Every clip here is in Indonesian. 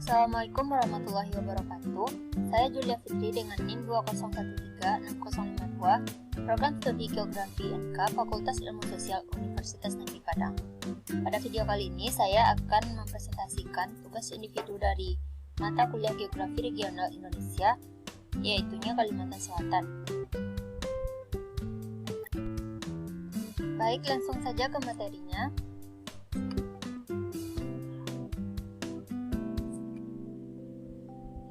Assalamualaikum warahmatullahi wabarakatuh. Saya Julia Fitri dengan NIM 2013652, Program Studi Geografi NK Fakultas Ilmu Sosial Universitas Negeri Padang. Pada video kali ini saya akan mempresentasikan tugas individu dari mata kuliah Geografi Regional Indonesia, yaitunya Kalimantan Selatan. Baik, langsung saja ke materinya.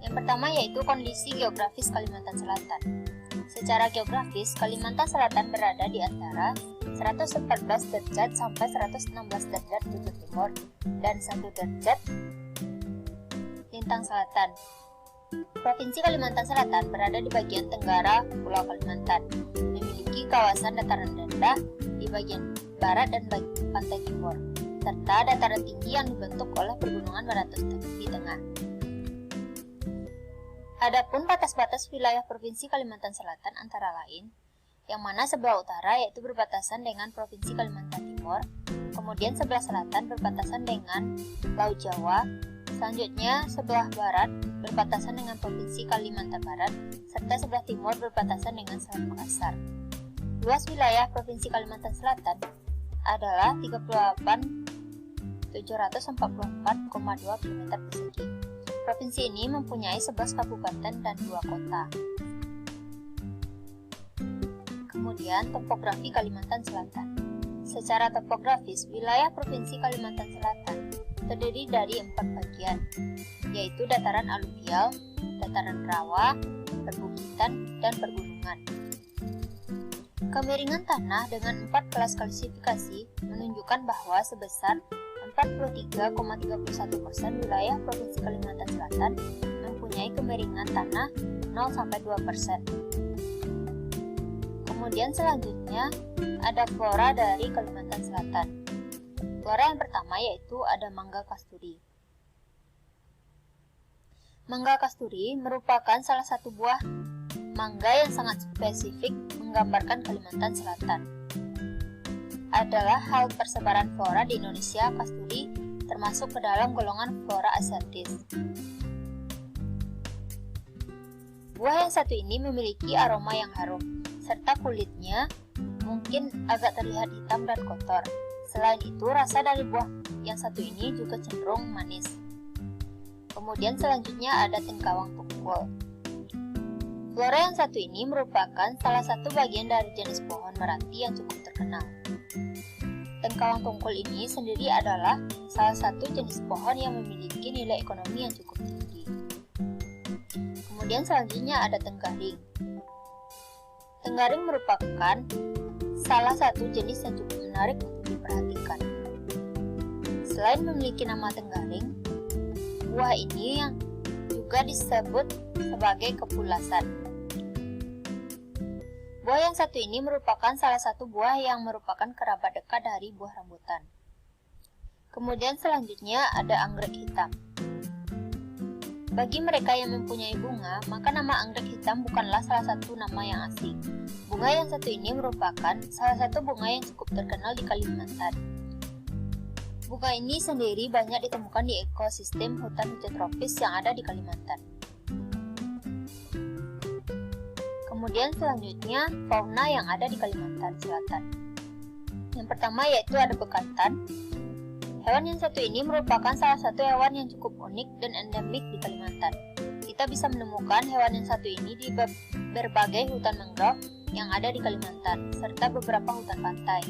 Yang pertama yaitu kondisi geografis Kalimantan Selatan. Secara geografis, Kalimantan Selatan berada di antara 114 derajat sampai 116 derajat bujur timur dan 1 derajat lintang selatan. Provinsi Kalimantan Selatan berada di bagian tenggara Pulau Kalimantan, memiliki kawasan dataran rendah di bagian barat dan pantai timur, serta dataran tinggi yang dibentuk oleh pegunungan beratus di tengah. Adapun batas-batas wilayah Provinsi Kalimantan Selatan antara lain, yang mana sebelah utara yaitu berbatasan dengan Provinsi Kalimantan Timur, kemudian sebelah selatan berbatasan dengan Laut Jawa, selanjutnya sebelah barat berbatasan dengan Provinsi Kalimantan Barat, serta sebelah timur berbatasan dengan Selat Makassar. Luas wilayah Provinsi Kalimantan Selatan adalah 38.744,2 km persegi. Provinsi ini mempunyai 11 kabupaten dan 2 kota. Kemudian, topografi Kalimantan Selatan. Secara topografis, wilayah Provinsi Kalimantan Selatan terdiri dari 4 bagian, yaitu dataran aluvial, dataran rawa, perbukitan, dan pergunungan. Kemiringan tanah dengan 4 kelas klasifikasi menunjukkan bahwa sebesar 43,31% wilayah Provinsi Kalimantan Selatan mempunyai kemiringan tanah 0-2%. Kemudian selanjutnya ada flora dari Kalimantan Selatan. Flora yang pertama yaitu ada mangga kasturi. Mangga kasturi merupakan salah satu buah mangga yang sangat spesifik menggambarkan Kalimantan Selatan. Adalah hal persebaran flora di Indonesia, kasturi termasuk ke dalam golongan flora asiatis. Buah yang satu ini memiliki aroma yang harum, serta kulitnya mungkin agak terlihat hitam dan kotor. Selain itu, rasa dari buah yang satu ini juga cenderung manis. Kemudian selanjutnya ada tengkawang tungkul. Flora yang satu ini merupakan salah satu bagian dari jenis pohon meranti yang cukup terkenal. Tengkawang tungkul ini sendiri adalah salah satu jenis pohon yang memiliki nilai ekonomi yang cukup tinggi. Kemudian selanjutnya ada tenggaring. Tenggaring merupakan salah satu jenis yang cukup menarik untuk diperhatikan. Selain memiliki nama tenggaring, buah ini yang juga disebut sebagai kepulasan. Buah yang satu ini merupakan salah satu buah yang merupakan kerabat dekat dari buah rambutan. Kemudian selanjutnya ada anggrek hitam. Bagi mereka yang mempunyai bunga, maka nama anggrek hitam bukanlah salah satu nama yang asing. Bunga yang satu ini merupakan salah satu bunga yang cukup terkenal di Kalimantan. Bunga ini sendiri banyak ditemukan di ekosistem hutan-hujan tropis yang ada di Kalimantan. Kemudian selanjutnya fauna yang ada di Kalimantan Selatan. Yang pertama yaitu ada bekantan. Hewan yang satu ini merupakan salah satu hewan yang cukup unik dan endemik di Kalimantan. Kita bisa menemukan hewan yang satu ini di berbagai hutan mangrove yang ada di Kalimantan, serta beberapa hutan pantai.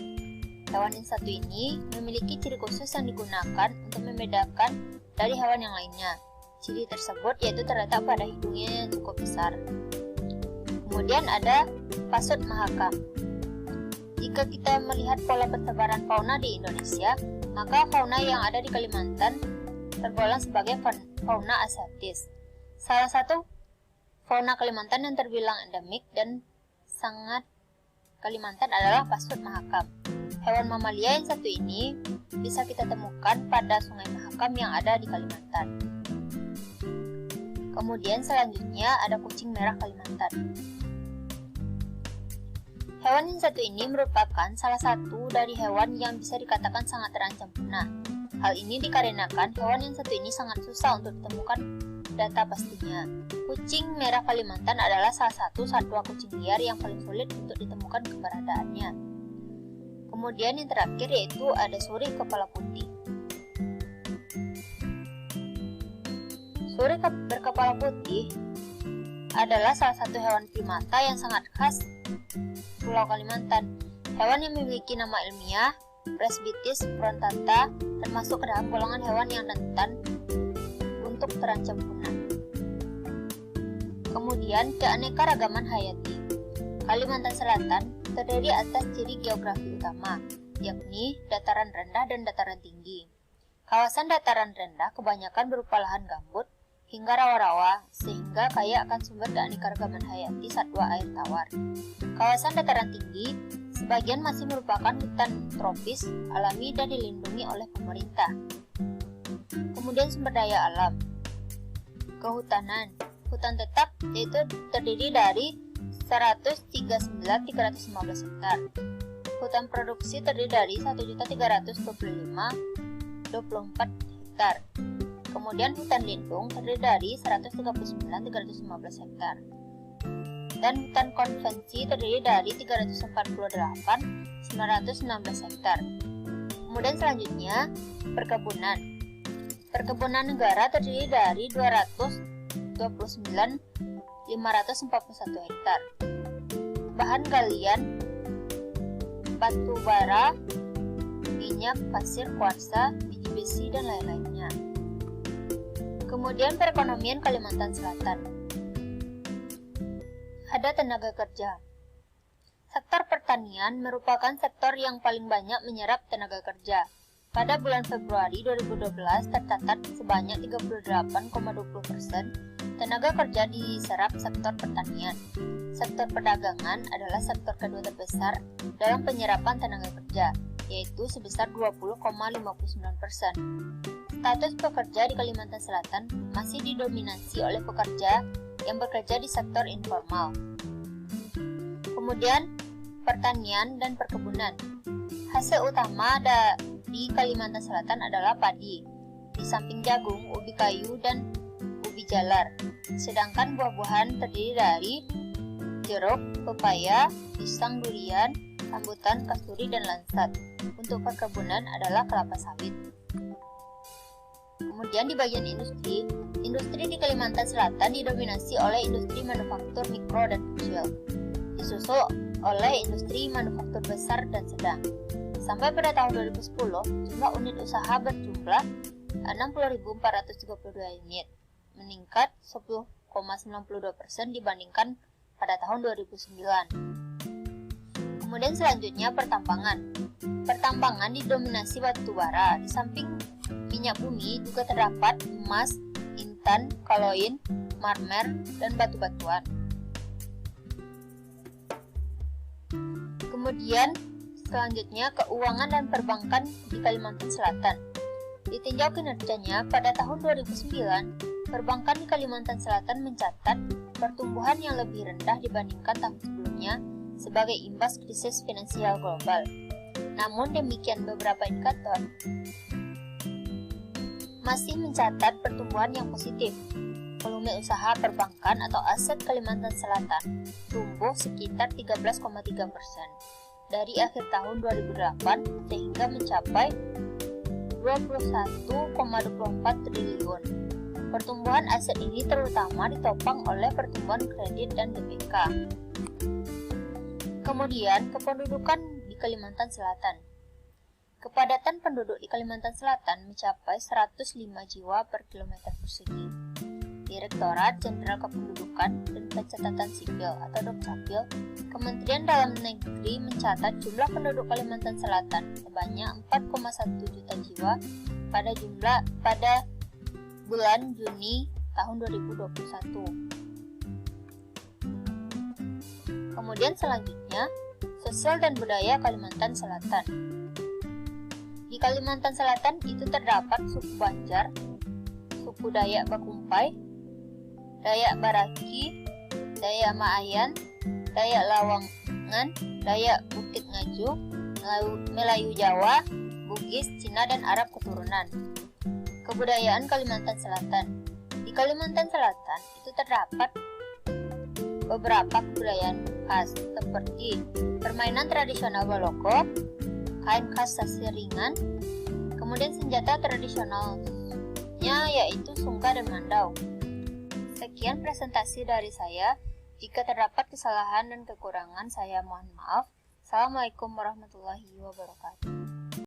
Hewan yang satu ini memiliki ciri khusus yang digunakan untuk membedakan dari hewan yang lainnya. Ciri tersebut yaitu terletak pada hidungnya yang cukup besar. Kemudian ada pasut mahakam. Jika kita melihat pola persebaran fauna di Indonesia, maka fauna yang ada di Kalimantan tergolong sebagai fauna asiatis. Salah satu fauna Kalimantan yang terbilang endemik dan sangat Kalimantan adalah pasut mahakam. Hewan mamalia yang satu ini bisa kita temukan pada Sungai Mahakam yang ada di Kalimantan. Kemudian selanjutnya ada kucing merah Kalimantan. Hewan yang satu ini merupakan salah satu dari hewan yang bisa dikatakan sangat terancam punah. Hal ini dikarenakan hewan yang satu ini sangat susah untuk ditemukan data pastinya. Kucing merah Kalimantan adalah salah satu satwa kucing liar yang paling sulit untuk ditemukan keberadaannya. Kemudian yang terakhir yaitu ada suri kepala putih. Suri berkepala putih adalah salah satu hewan primata yang sangat khas Pulau Kalimantan. Hewan yang memiliki nama ilmiah Presbytis frontata termasuk ke dalam golongan hewan yang rentan untuk terancam punah. Kemudian keanekaragaman hayati. Kalimantan Selatan terdiri atas ciri geografi utama, yakni dataran rendah dan dataran tinggi. Kawasan dataran rendah kebanyakan berupa lahan gambut hingga rawa-rawa, sehingga kaya akan sumber keanekaragaman hayati satwa air tawar. Kawasan dataran tinggi sebagian masih merupakan hutan tropis alami dan dilindungi oleh pemerintah. Kemudian sumber daya alam. Kehutanan. Hutan tetap yaitu terdiri dari 139.315 hektar. Hutan produksi terdiri dari 1.325.024 hektar. Kemudian hutan lindung terdiri dari 139.315 hektar. Dan hutan konvensi terdiri dari 348.916 hektar. Kemudian selanjutnya perkebunan. Perkebunan negara terdiri dari 229.541 hektar. Bahan galian batu bara, minyak, pasir, kuarsa, biji besi, dan lain-lainnya. Kemudian perekonomian Kalimantan Selatan. Ada tenaga kerja. Sektor pertanian merupakan sektor yang paling banyak menyerap tenaga kerja. Pada bulan Februari 2012 tercatat sebanyak 38,20% tenaga kerja diserap sektor pertanian. Sektor perdagangan adalah sektor kedua terbesar dalam penyerapan tenaga kerja, yaitu sebesar 20,59%. Status pekerja di Kalimantan Selatan masih didominasi oleh pekerja yang bekerja di sektor informal. Kemudian, pertanian dan perkebunan. Hasil utama di Kalimantan Selatan adalah padi, di samping jagung, ubi kayu, dan ubi jalar. Sedangkan buah-buahan terdiri dari jeruk, pepaya, pisang, durian, rambutan, kasturi, dan lansat. Untuk perkebunan adalah kelapa sawit. Kemudian di bagian industri, industri di Kalimantan Selatan didominasi oleh industri manufaktur mikro dan kecil, disusul oleh industri manufaktur besar dan sedang. Sampai pada tahun 2010, jumlah unit usaha berjumlah 60.432 unit, meningkat 10,92% dibandingkan pada tahun 2009. Kemudian selanjutnya pertambangan. Pertambangan didominasi batu bara. Di samping minyak bumi juga terdapat emas, intan, koloin, marmer, dan batu-batuan. Kemudian selanjutnya keuangan dan perbankan di Kalimantan Selatan. Ditinjau kinerjanya pada tahun 2009, perbankan di Kalimantan Selatan mencatat pertumbuhan yang lebih rendah dibandingkan tahun sebelumnya sebagai imbas krisis finansial global. Namun demikian beberapa indikator masih mencatat pertumbuhan yang positif. Volume usaha perbankan atau aset Kalimantan Selatan tumbuh sekitar 13,3% dari akhir tahun 2008 sehingga mencapai 21,24 triliun. Pertumbuhan aset ini terutama ditopang oleh pertumbuhan kredit dan DPK. Kemudian kependudukan di Kalimantan Selatan. Kepadatan penduduk di Kalimantan Selatan mencapai 105 jiwa per kilometer persegi. Direktorat Jenderal Kependudukan dan Pencatatan Sipil atau Dukcapil, Kementerian Dalam Negeri mencatat jumlah penduduk Kalimantan Selatan sebanyak 4,1 juta jiwa pada bulan Juni tahun 2021. Kemudian selanjutnya, sosial dan budaya Kalimantan Selatan. Di Kalimantan Selatan itu terdapat suku Banjar, suku Dayak Bakumpai, Dayak Baraki, Dayak Maayan, Dayak Lawangan, Dayak Bukit Ngaju, Melayu Jawa, Bugis, Cina, dan Arab keturunan. Kebudayaan Kalimantan Selatan. Di Kalimantan Selatan itu terdapat beberapa kebudayaan khas seperti permainan tradisional baloko, kain khas sasiringan, kemudian senjata tradisionalnya yaitu sungka dan mandau. Sekian presentasi dari saya. Jika terdapat kesalahan dan kekurangan, saya mohon maaf. Assalamualaikum warahmatullahi wabarakatuh.